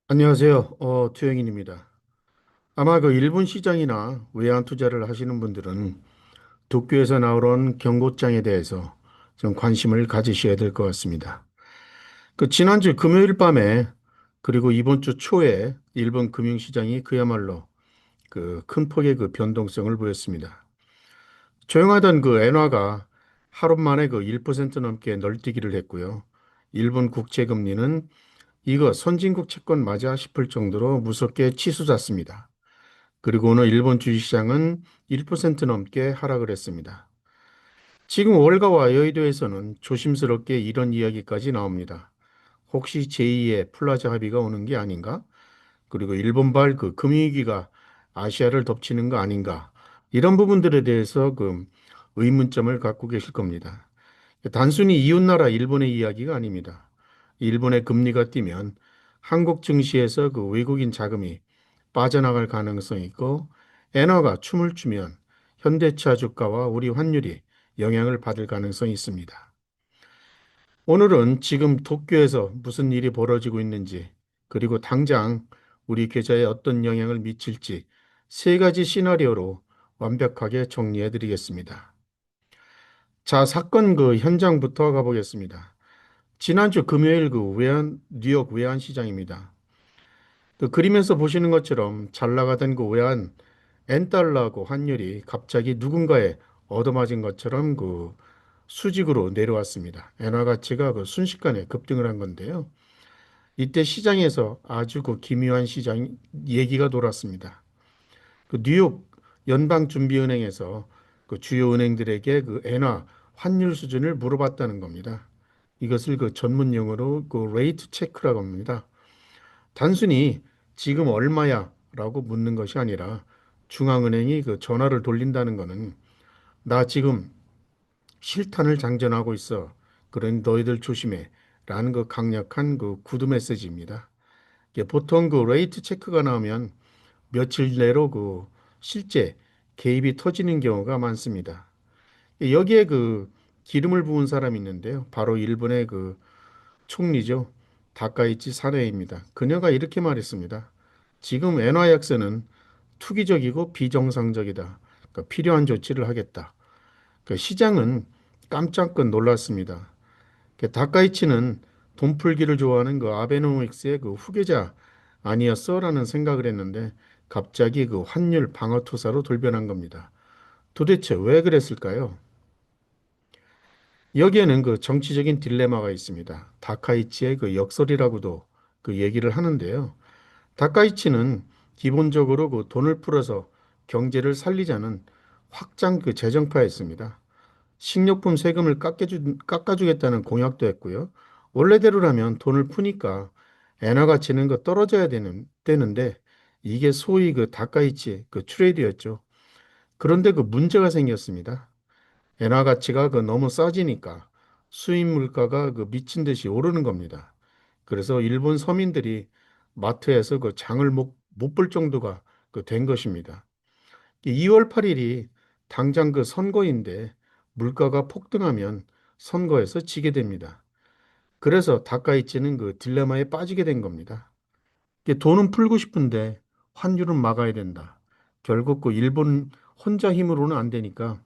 안녕하세요. 최영인입니다. 아마 그 일본 시장이나 외환 투자를 하시는 분들은 도쿄에서 나오는 경고장에 대해서 좀 관심을 가지셔야 될 것 같습니다. 그 지난주 금요일 밤에 그리고 이번 주 초에 일본 금융시장이 그야말로 그 큰 폭의 그 변동성을 보였습니다. 조용하던 그 엔화가 하루 만에 그 1% 넘게 널뛰기를 했고요. 일본 국채 금리는 이거 선진국 채권 맞아 싶을 정도로 무섭게 치솟았습니다. 그리고 오늘 일본 주식시장은 1% 넘게 하락을 했습니다. 지금 월가와 여의도에서는 조심스럽게 이런 이야기까지 나옵니다. 혹시 제2의 플라자 합의가 오는 게 아닌가? 그리고 일본발 그 금융위기가 아시아를 덮치는 거 아닌가? 이런 부분들에 대해서 그 의문점을 갖고 계실 겁니다. 단순히 이웃나라 일본의 이야기가 아닙니다. 일본의 금리가 뛰면 한국 증시에서 그 외국인 자금이 빠져나갈 가능성이 있고 엔화가 춤을 추면 현대차 주가와 우리 환율이 영향을 받을 가능성이 있습니다. 오늘은 지금 도쿄에서 무슨 일이 벌어지고 있는지 그리고 당장 우리 계좌에 어떤 영향을 미칠지 세 가지 시나리오로 완벽하게 정리해 드리겠습니다. 자, 사건 그 현장부터 가보겠습니다. 지난주 금요일 그 뉴욕 외환 시장입니다. 그 그림에서 보시는 것처럼 잘 나가던 그 외환 엔달러하고 환율이 갑자기 누군가에 얻어맞은 것처럼 그 수직으로 내려왔습니다. 엔화 가치가 그 순식간에 급등을 한 건데요. 이때 시장에서 아주 그 기묘한 시장 얘기가 돌았습니다. 그 뉴욕 연방준비은행에서 그 주요 은행들에게 그 엔화 환율 수준을 물어봤다는 겁니다. 이것을 그 전문 용어로 그 레이트 체크라고 합니다. 단순히 지금 얼마야? 라고 묻는 것이 아니라 중앙은행이 그 전화를 돌린다는 것은 나 지금 실탄을 장전하고 있어. 그러니 너희들 조심해. 라는 그 강력한 그 구두 메시지입니다. 이게 보통 그 레이트 체크가 나오면 며칠 내로 그 실제 개입이 터지는 경우가 많습니다. 여기에 그 기름을 부은 사람이 있는데요. 바로 일본의 그 총리죠. 다카이치 사네입니다. 그녀가 이렇게 말했습니다. 지금 엔화 약세는 투기적이고 비정상적이다. 그러니까 필요한 조치를 하겠다. 그 시장은 깜짝껏 놀랐습니다. 그 다카이치는 돈 풀기를 좋아하는 그 아베노믹스의 그 후계자 아니었어라는 생각을 했는데 갑자기 그 환율 방어 투사로 돌변한 겁니다. 도대체 왜 그랬을까요? 여기에는 그 정치적인 딜레마가 있습니다. 다카이치의 그 역설이라고도 그 얘기를 하는데요. 다카이치는 기본적으로 그 돈을 풀어서 경제를 살리자는 확장 그 재정파였습니다. 식료품 세금을 깎아주겠다는 공약도 했고요. 원래대로라면 돈을 푸니까 엔화 가치는 거 떨어져야 되는데 이게 소위 그 다카이치 그 트레이드였죠. 그런데 그 문제가 생겼습니다. 엔화 가치가 그 너무 싸지니까 수입 물가가 그 미친 듯이 오르는 겁니다. 그래서 일본 서민들이 마트에서 그 장을 못 볼 정도가 그 된 것입니다. 2월 8일이 당장 그 선거인데 물가가 폭등하면 선거에서 지게 됩니다. 그래서 다카이치는 그 딜레마에 빠지게 된 겁니다. 돈은 풀고 싶은데 환율은 막아야 된다. 결국 그 일본 혼자 힘으로는 안 되니까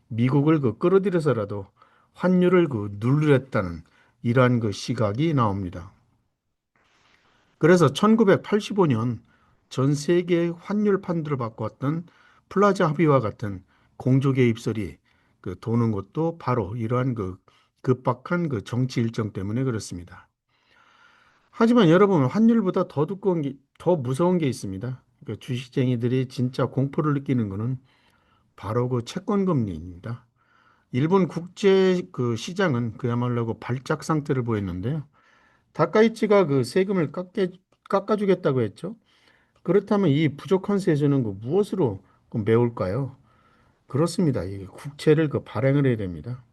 미국을 그 끌어들여서라도 환율을 그 누르랬다는 이러한 그 시각이 나옵니다. 그래서 1985년 전 세계의 환율 판도를 바꿨던 플라자 합의와 같은 공조 개입설이 그 도는 것도 바로 이러한 그 급박한 그 정치 일정 때문에 그렇습니다. 하지만 여러분 환율보다 더 두꺼운 게, 더 무서운 게 있습니다. 그 주식쟁이들이 진짜 공포를 느끼는 것은 바로 그 채권 금리입니다. 일본 국제 그 시장은 그야말로 그 발작 상태를 보였는데요. 다카이치가 그 세금을 깎아주겠다고 했죠. 그렇다면 이 부족한 세수는 그 무엇으로 그 메울까요? 그렇습니다. 이 국채를 그 발행을 해야 됩니다.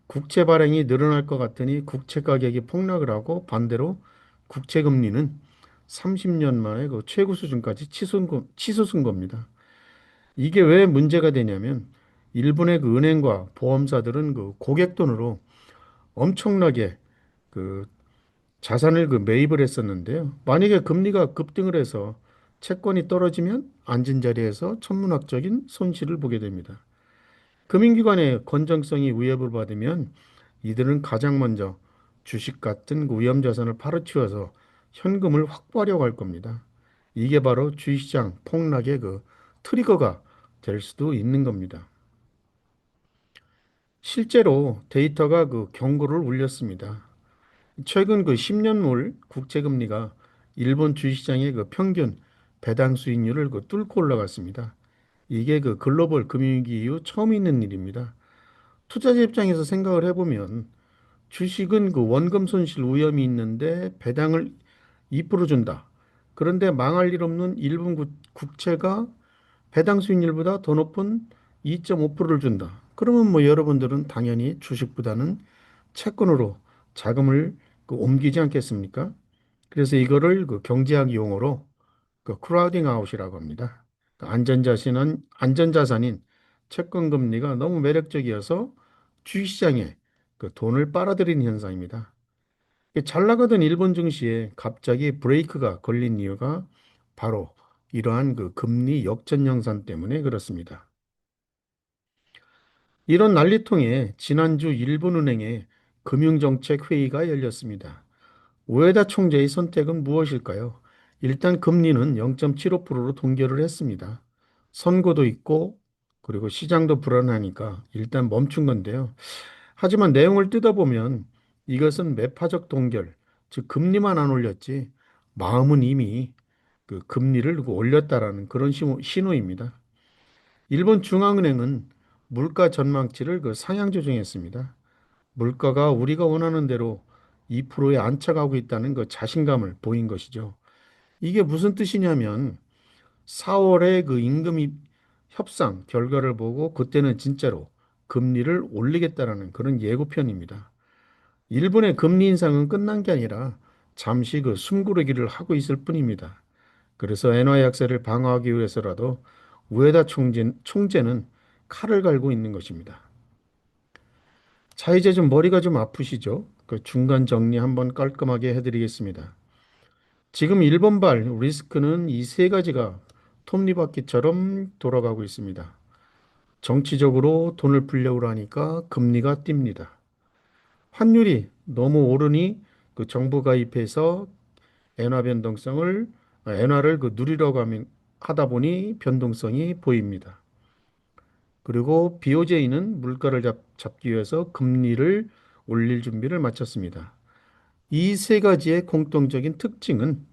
국채 발행이 늘어날 것 같으니 국채 가격이 폭락을 하고 반대로 국채 금리는 30년 만에 그 최고 수준까지 치솟은 겁니다. 이게 왜 문제가 되냐면 일본의 그 은행과 보험사들은 그 고객 돈으로 엄청나게 그 자산을 매입을 했었는데요. 만약에 금리가 급등을 해서 채권이 떨어지면 앉은 자리에서 천문학적인 손실을 보게 됩니다. 금융기관의 건전성이 위협을 받으면 이들은 가장 먼저 주식 같은 위험 자산을 팔아치워서 현금을 확보하려고 할 겁니다. 이게 바로 주식시장 폭락의 트리거가 될 수도 있는 겁니다. 실제로 데이터가 경고를 울렸습니다. 최근 10년물 국채금리가 일본 주식시장의 평균 배당 수익률을 뚫고 올라갔습니다. 이게 글로벌 금융위기 이후 처음 있는 일입니다. 투자자 입장에서 생각을 해보면 주식은 원금 손실 위험이 있는데 배당을 2% 준다. 그런데 망할 일 없는 일본 국채가 배당 수익률보다 더 높은 2.5%를 준다. 그러면 여러분들은 당연히 주식보다는 채권으로 자금을 옮기지 않겠습니까? 그래서 이거를 경제학 용어로 크라우딩 아웃이라고 합니다. 안전자산인 채권 금리가 너무 매력적이어서 주식시장에 돈을 빨아들이는 현상입니다. 잘 나가던 일본 증시에 갑자기 브레이크가 걸린 이유가 바로 이러한 금리 역전 현상 때문에 그렇습니다. 이런 난리통에 지난주 일본은행의 금융정책회의가 열렸습니다. 우에다 총재의 선택은 무엇일까요? 일단 금리는 0.75%로 동결을 했습니다. 선거도 있고 그리고 시장도 불안하니까 일단 멈춘 건데요. 하지만 내용을 뜯어보면 이것은 매파적 동결, 즉 금리만 안 올렸지 마음은 이미 금리를 올렸다라는 그런 신호입니다. 일본 중앙은행은 물가 전망치를 상향 조정했습니다. 물가가 우리가 원하는 대로 2%에 안착하고 있다는 자신감을 보인 것이죠. 이게 무슨 뜻이냐면 4월에 임금 협상 결과를 보고 그때는 진짜로 금리를 올리겠다라는 그런 예고편입니다. 일본의 금리 인상은 끝난 게 아니라 잠시 숨고르기를 하고 있을 뿐입니다. 그래서 엔화 약세를 방어하기 위해서라도 우에다 총재는 칼을 갈고 있는 것입니다. 자, 이제 좀 머리가 좀 아프시죠? 중간 정리 한번 깔끔하게 해드리겠습니다. 지금 일본발 리스크는 이 세 가지가 톱니바퀴처럼 돌아가고 있습니다. 정치적으로 돈을 풀려고 하니까 금리가 뜁니다. 환율이 너무 오르니 정부 가입해서 엔화 변동성을 엔화를 누리려고 하다 보니 변동성이 보입니다. 그리고 BOJ는 물가를 잡기 위해서 금리를 올릴 준비를 마쳤습니다. 이 세 가지의 공통적인 특징은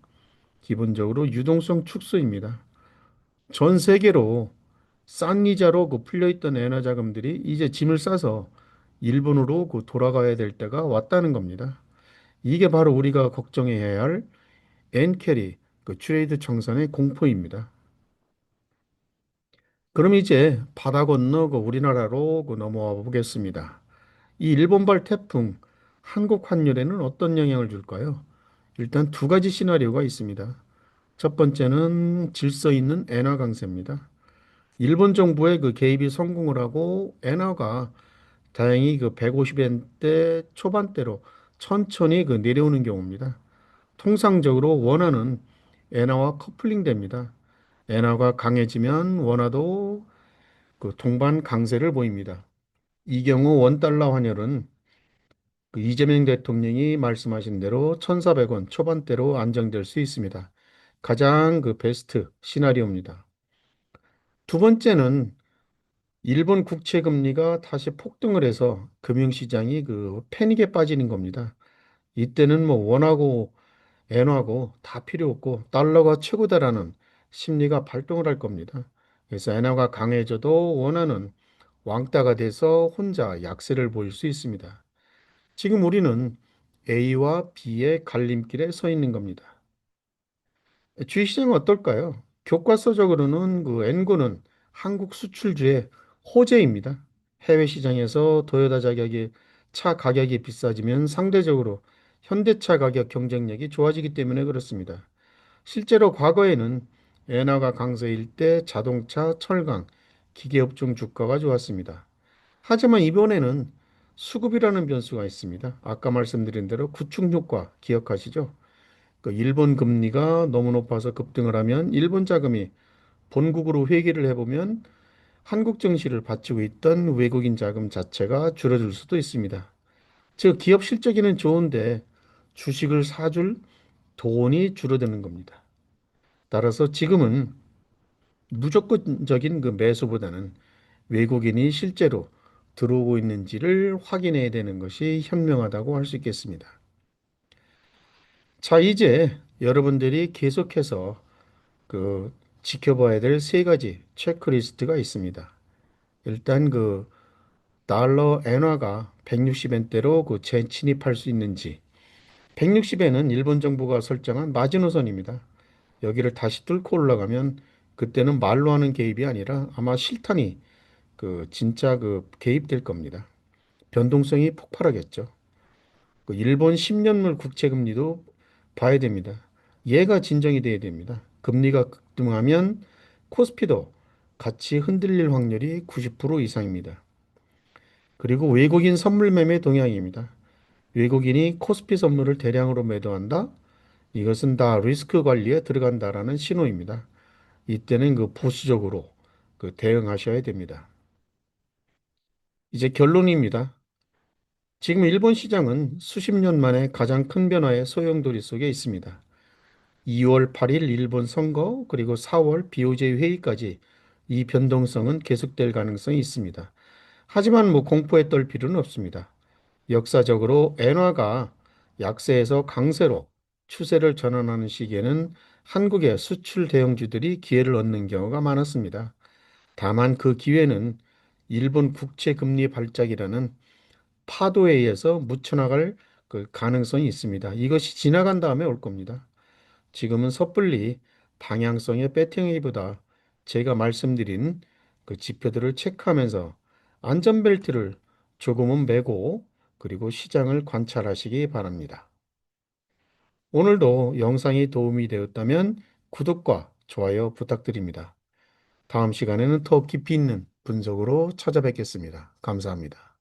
기본적으로 유동성 축소입니다. 전 세계로 싼 이자로 풀려있던 엔화 자금들이 이제 짐을 싸서 일본으로 돌아가야 될 때가 왔다는 겁니다. 이게 바로 우리가 걱정해야 할 엔캐리, 트레이드 청산의 공포입니다. 그럼 이제 바다 건너 우리나라로 넘어와 보겠습니다. 이 일본발 태풍, 한국 환율에는 어떤 영향을 줄까요? 일단 두 가지 시나리오가 있습니다. 첫 번째는 질서 있는 엔화 강세입니다. 일본 정부의 개입이 성공을 하고 엔화가 다행히 150엔대 초반대로 천천히 내려오는 경우입니다. 통상적으로 원화는 엔화와 커플링 됩니다. 엔화가 강해지면 원화도 동반 강세를 보입니다. 이 경우 원달러 환율은 이재명 대통령이 말씀하신 대로 1,400원 초반대로 안정될 수 있습니다. 가장 베스트 시나리오입니다. 두 번째는 일본 국채 금리가 다시 폭등을 해서 금융시장이 패닉에 빠지는 겁니다. 이때는 원하고 엔화고 다 필요 없고 달러가 최고다라는 심리가 발동을 할 겁니다. 그래서 엔화가 강해져도 원화는 왕따가 돼서 혼자 약세를 보일 수 있습니다. 지금 우리는 A와 B의 갈림길에 서 있는 겁니다. 주식시장은 어떨까요? 교과서적으로는 N고는 한국 수출주의 호재입니다. 해외 시장에서 도요타 차 가격이 비싸지면 상대적으로 현대차 가격 경쟁력이 좋아지기 때문에 그렇습니다. 실제로 과거에는 엔화가 강세일 때 자동차, 철강, 기계업종 주가가 좋았습니다. 하지만 이번에는 수급이라는 변수가 있습니다. 아까 말씀드린 대로 구축 효과 기억하시죠? 그 일본 금리가 너무 높아서 급등을 하면 일본 자금이 본국으로 회귀를 해보면 한국 증시를 받치고 있던 외국인 자금 자체가 줄어들 수도 있습니다. 즉, 기업 실적에는 좋은데 주식을 사줄 돈이 줄어드는 겁니다. 따라서 지금은 무조건적인 그 매수보다는 외국인이 실제로 들어오고 있는지를 확인해야 되는 것이 현명하다고 할 수 있겠습니다. 자, 이제 여러분들이 계속해서 그 지켜봐야 될 세 가지 체크리스트가 있습니다. 일단 그 달러 엔화가 160엔대로 그 재진입할 수 있는지, 160엔은 일본 정부가 설정한 마지노선입니다. 여기를 다시 뚫고 올라가면 그때는 말로 하는 개입이 아니라 아마 실탄이 그 진짜 그 개입될 겁니다. 변동성이 폭발하겠죠. 그 일본 10년물 국채 금리도 봐야 됩니다. 얘가 진정이 돼야 됩니다. 금리가 급등하면 코스피도 같이 흔들릴 확률이 90% 이상입니다. 그리고 외국인 선물 매매 동향입니다. 외국인이 코스피 선물을 대량으로 매도한다? 이것은 다 리스크 관리에 들어간다라는 신호입니다. 이때는 그 보수적으로 그 대응하셔야 됩니다. 이제 결론입니다. 지금 일본 시장은 수십 년 만에 가장 큰 변화의 소용돌이 속에 있습니다. 2월 8일 일본 선거, 그리고 4월 BOJ 회의까지 이 변동성은 계속될 가능성이 있습니다. 하지만 뭐 공포에 떨 필요는 없습니다. 역사적으로 엔화가 약세에서 강세로 추세를 전환하는 시기에는 한국의 수출 대형주들이 기회를 얻는 경우가 많았습니다. 다만 그 기회는 일본 국채 금리 발작이라는 파도에 의해서 묻혀나갈 그 가능성이 있습니다. 이것이 지나간 다음에 올 겁니다. 지금은 섣불리 방향성의 배팅이보다 제가 말씀드린 그 지표들을 체크하면서 안전벨트를 조금은 매고 그리고 시장을 관찰하시기 바랍니다. 오늘도 영상이 도움이 되었다면 구독과 좋아요 부탁드립니다. 다음 시간에는 더 깊이 있는 분석으로 찾아뵙겠습니다. 감사합니다.